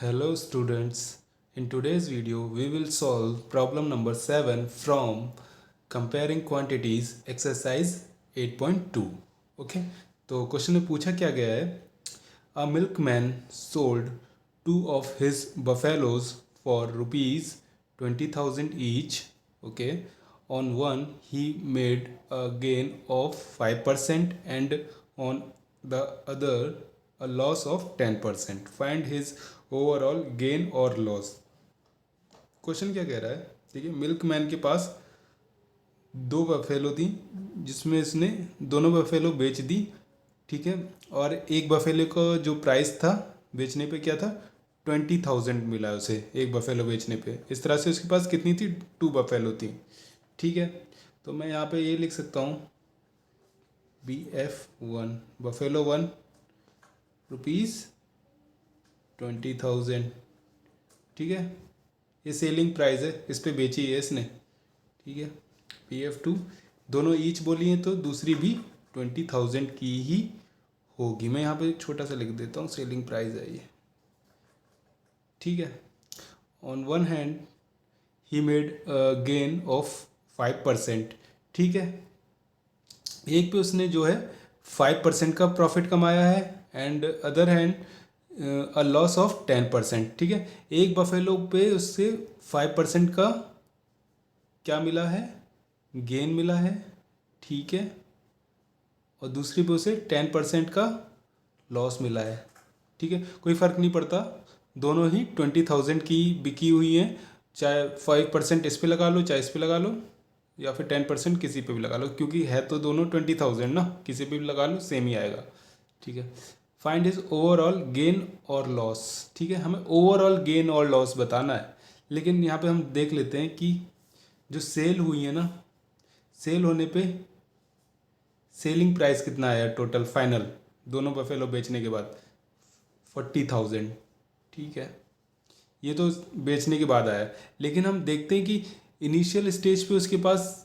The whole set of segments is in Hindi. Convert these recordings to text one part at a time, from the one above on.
Hello students, in today's video we will solve problem number 7 from comparing quantities exercise 8.2. Okay, तो क्वेश्चन में पूछा क्या गया है, a milkman sold two of his buffaloes for rupees 20,000 each. Okay, on one he made a gain of 5% and on the other a loss of 10%. Find his overall gain or loss. Question क्या कह रहा है, ठीक है। मिल्कमैन के पास दो बफेलो थी जिसमें इसने दोनों बफेलो बेच दी, ठीक है। और एक बफेलो का जो प्राइस था बेचने पे क्या था, 20,000 मिला उसे एक बफेलो बेचने पे। इस तरह से उसके पास कितनी थी, 2 बफेलो थी, ठीक है। तो मैं यहाँ पे ये लिख सकता हूँ BF1 बफेलो 1 रुपीज़ 20,000, ठीक है। ये सेलिंग प्राइस है, इस पे बेची है इसने, ठीक है। BF2 दोनों ईच बोली हैं तो दूसरी भी 20,000 की ही होगी। मैं यहाँ पे छोटा सा लिख देता हूँ, सेलिंग प्राइस है ये, ठीक है। On one hand he made gain of 5%, ठीक है। एक पे उसने जो है 5% का प्रॉफिट कमाया है and other hand a loss of 10%, ठीक है। एक बफेलो पे उससे 5% का क्या मिला है, गेन मिला है, ठीक है। और दूसरी पे उसे 10% का लॉस मिला है, ठीक है। कोई फ़र्क नहीं पड़ता, दोनों ही 20,000 की बिकी हुई हैं। चाहे 5% इस पे लगा लो, चाहे इस पे लगा लो, या फिर 10% किसी पे भी लगा लो, क्योंकि है तो दोनों 20,000 ना, किसी पे भी लगा लो सेम ही आएगा, ठीक है। फाइंड हिज ओवरऑल गेन और लॉस, ठीक है। हमें ओवरऑल गेन और लॉस बताना है, लेकिन यहाँ पे हम देख लेते हैं कि जो सेल हुई है ना, सेल होने पे सेलिंग प्राइस कितना आया टोटल फाइनल दोनों बफेलो बेचने के बाद, 40,000, ठीक है। ये तो बेचने के बाद आया, लेकिन हम देखते हैं कि इनिशियल स्टेज पे उसके पास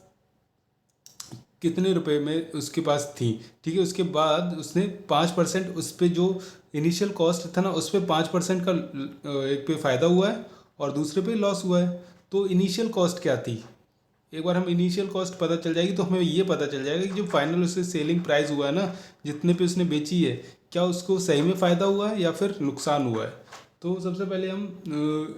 कितने रुपए में उसके पास थी, ठीक है। उसके बाद उसने 5% उस पर जो इनिशियल कॉस्ट था ना, उस पर 5% का एक पे फ़ायदा हुआ है और दूसरे पे लॉस हुआ है। तो इनिशियल कॉस्ट क्या थी, एक बार हम इनिशियल कॉस्ट पता चल जाएगी तो हमें ये पता चल जाएगा कि जो फाइनल उससे सेलिंग प्राइस हुआ है ना, जितने पे उसने बेची है, क्या उसको सही में फ़ायदा हुआ है या फिर नुकसान हुआ है। तो सबसे पहले हम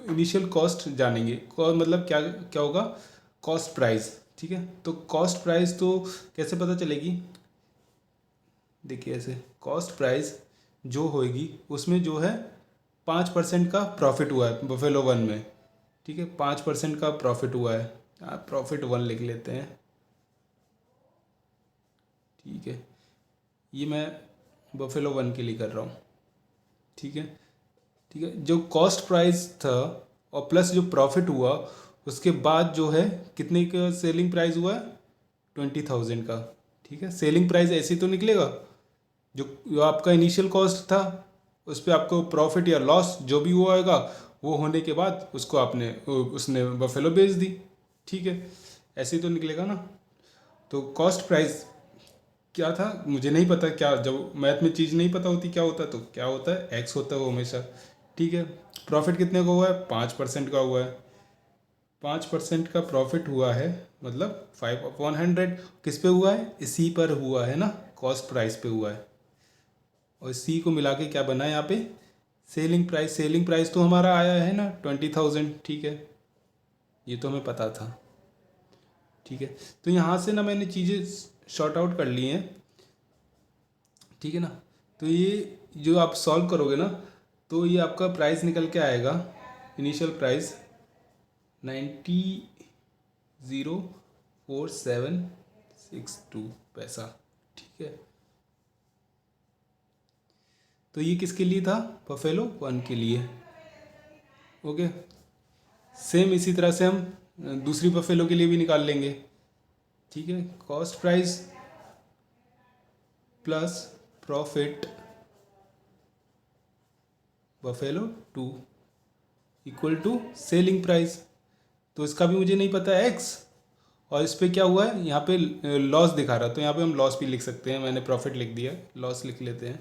इनिशियल कॉस्ट जानेंगे, मतलब क्या क्या होगा, कॉस्ट प्राइस, ठीक है। तो कॉस्ट प्राइस तो कैसे पता चलेगी, देखिए ऐसे कॉस्ट प्राइस जो होएगी उसमें जो है 5% का प्रॉफिट हुआ है बफेलो 1 में, ठीक है। 5% का प्रॉफिट हुआ है, आप प्रॉफिट 1 लिख लेते हैं, ठीक है। ये मैं बफेलो 1 के लिए कर रहा हूँ, ठीक है। ठीक है, जो कॉस्ट प्राइस था और प्लस जो प्रॉफिट हुआ उसके बाद जो है कितने का सेलिंग प्राइस हुआ है, 20,000 का, ठीक है। सेलिंग प्राइस ऐसे तो निकलेगा, जो आपका इनिशियल कॉस्ट था उस पर आपको प्रॉफिट या लॉस जो भी हुआ होगा वो होने के बाद उसको आपने उसने बफेलो बेच दी, ठीक है। ऐसे ही तो निकलेगा ना। तो कॉस्ट प्राइस क्या था मुझे नहीं पता, क्या जब मैथ में चीज़ नहीं पता होती क्या होता है, तो क्या होता है एक्स होता है वो हमेशा, ठीक है। प्रॉफिट कितने का हुआ है, 5% का हुआ है। 5% का प्रॉफिट हुआ है मतलब 5/100 किस पे हुआ है, इसी पर हुआ है ना, कॉस्ट प्राइस पे हुआ है। और सी को मिला के क्या बना है यहाँ पे, सेलिंग प्राइस। सेलिंग प्राइस तो हमारा आया है ना 20,000, ठीक है। ये तो हमें पता था, ठीक है। तो यहाँ से ना मैंने चीज़ें शॉर्ट आउट कर ली हैं, ठीक है ना। तो ये जो आप सॉल्व करोगे ना, तो ये आपका प्राइस निकल के आएगा, इनिशियल प्राइस 90,4762 पैसा, ठीक है। तो ये किसके लिए था, बफेलो 1 के लिए, ओके। सेम इसी तरह से हम दूसरी बफेलो के लिए भी निकाल लेंगे, ठीक है। Cost price plus profit buffalo 2 equal to selling price. तो इसका भी मुझे नहीं पता एक्स, और इस पर क्या हुआ है यहाँ पे लॉस दिखा रहा, तो यहाँ पे हम लॉस भी लिख सकते हैं, मैंने प्रॉफिट लिख दिया, लॉस लिख लेते हैं,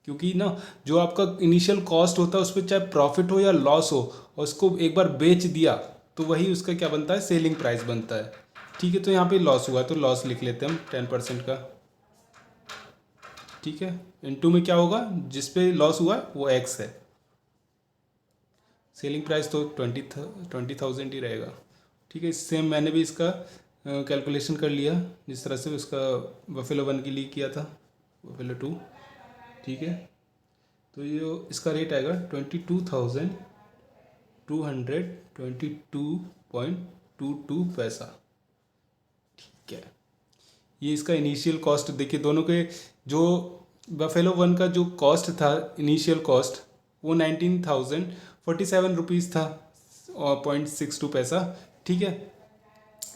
क्योंकि ना जो आपका इनिशियल कॉस्ट होता है उस पर चाहे प्रॉफिट हो या लॉस हो, और उसको एक बार बेच दिया तो वही उसका क्या बनता है, सेलिंग प्राइस बनता है। ठीक है, तो यहाँ पे लॉस हुआ तो लॉस लिख लेते हैं हम 10% का। ठीक है, इनटू में क्या होगा, जिस पे लॉस हुआ वो एक्स है। सेलिंग प्राइस तो 20,000 ही रहेगा। ठीक है, सेम मैंने भी इसका कैलकुलेशन कर लिया जिस तरह से उसका बफेलो 1 के लिए किया था, बफेलो 2। ठीक है, तो ये इसका रेट आएगा 22,222.22 पैसा। ठीक है, ये इसका इनिशियल कॉस्ट देखिए, दोनों के जो बफेलो 1 का जो कॉस्ट था, इनिशियल कॉस्ट वो 19,047 रुपीज़ था और 0.62 पैसा। ठीक है,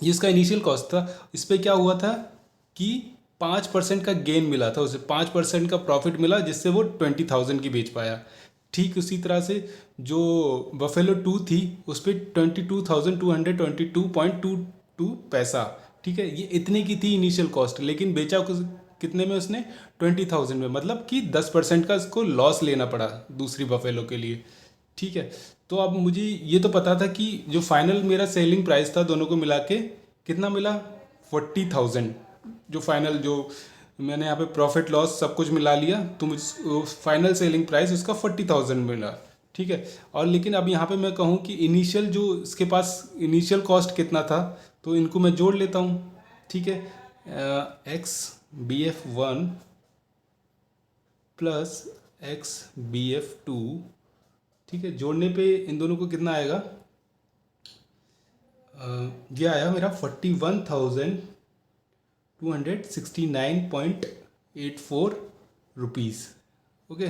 ये इसका इनिशियल कॉस्ट था। इस पर क्या हुआ था कि 5% का गेन मिला था उसे, 5% का प्रॉफिट मिला जिससे वो 20,000 की बेच पाया। ठीक उसी तरह से जो बफेलो 2 थी उस पर 22,222.22 पैसा। ठीक है, ये इतने की थी इनिशियल कॉस्ट, लेकिन बेचा कितने में उसने, 20,000 में, मतलब कि 10% का इसको लॉस लेना पड़ा दूसरी बफेलो के लिए। ठीक है, तो अब मुझे ये तो पता था कि जो फाइनल मेरा सेलिंग प्राइस था दोनों को मिला के कितना मिला, 40,000। जो फाइनल जो मैंने यहाँ पे प्रॉफिट लॉस सब कुछ मिला लिया तो मुझे फाइनल सेलिंग प्राइस उसका 40,000 मिला। ठीक है, और लेकिन अब यहाँ पे मैं कहूँ कि इनिशियल जो इसके पास इनिशियल कॉस्ट कितना था, तो इनको मैं जोड़ लेता हूँ। ठीक है, XBF1 प्लस XBF2। ठीक है, जोड़ने पे इन दोनों को कितना आएगा, ये आया मेरा 41,269.84 रुपीज़। ओके,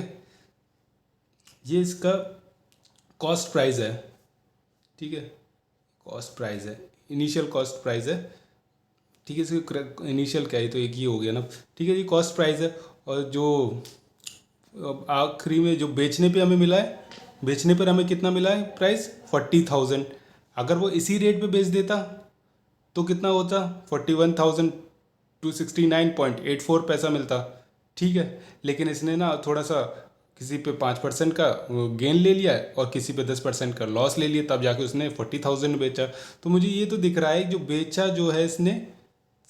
ये इसका कॉस्ट प्राइस है। ठीक है, कॉस्ट प्राइस है, इनिशियल कॉस्ट प्राइस है। ठीक है, इसका इनिशियल क्या है, तो एक ही हो गया ना। ठीक है, ये कॉस्ट प्राइस है, और जो आखिरी में जो बेचने पे हमें मिला है, बेचने पर हमें कितना मिला है प्राइस, 40,000। अगर वो इसी रेट पे बेच देता तो कितना होता, 41,269.84 पैसा मिलता। ठीक है, लेकिन इसने ना थोड़ा सा किसी पे 5% का गेन ले लिया है और किसी पे 10% का लॉस ले लिया, तब जाके उसने 40,000 बेचा। तो मुझे ये तो दिख रहा है जो बेचा जो है इसने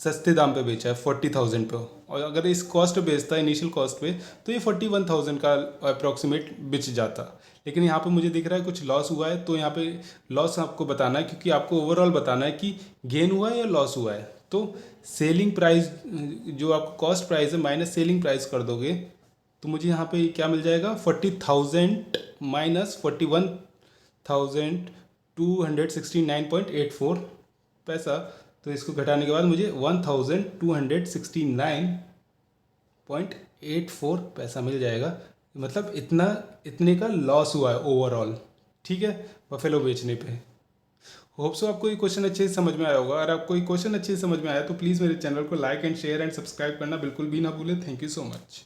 सस्ते दाम पे बेचा है 40,000 पे, और अगर इस कॉस्ट पे बेचता है इनिशियल कॉस्ट पे तो ये 41,000 का अप्रॉक्सीमेट बिच जाता। लेकिन यहाँ पे मुझे दिख रहा है कुछ लॉस हुआ है, तो यहाँ पे लॉस आपको बताना है, क्योंकि आपको ओवरऑल बताना है कि गेन हुआ है या लॉस हुआ है। तो सेलिंग प्राइस जो आपको कॉस्ट प्राइस है माइनस सेलिंग प्राइस कर दोगे तो मुझे यहाँ पे क्या मिल जाएगा, 40,000 माइनस 41,269.84 पैसा। तो इसको घटाने के बाद मुझे 1,269.84 पैसा मिल जाएगा। मतलब इतने का लॉस हुआ है ओवरऑल। ठीक है, बफेलो बेचने पे। होप सो आपको ये क्वेश्चन अच्छे से समझ में आया होगा। अगर आपको ये क्वेश्चन अच्छे से समझ में आया तो प्लीज़ मेरे चैनल को like and share and subscribe करना बिल्कुल भी ना भूलें। Thank you so much.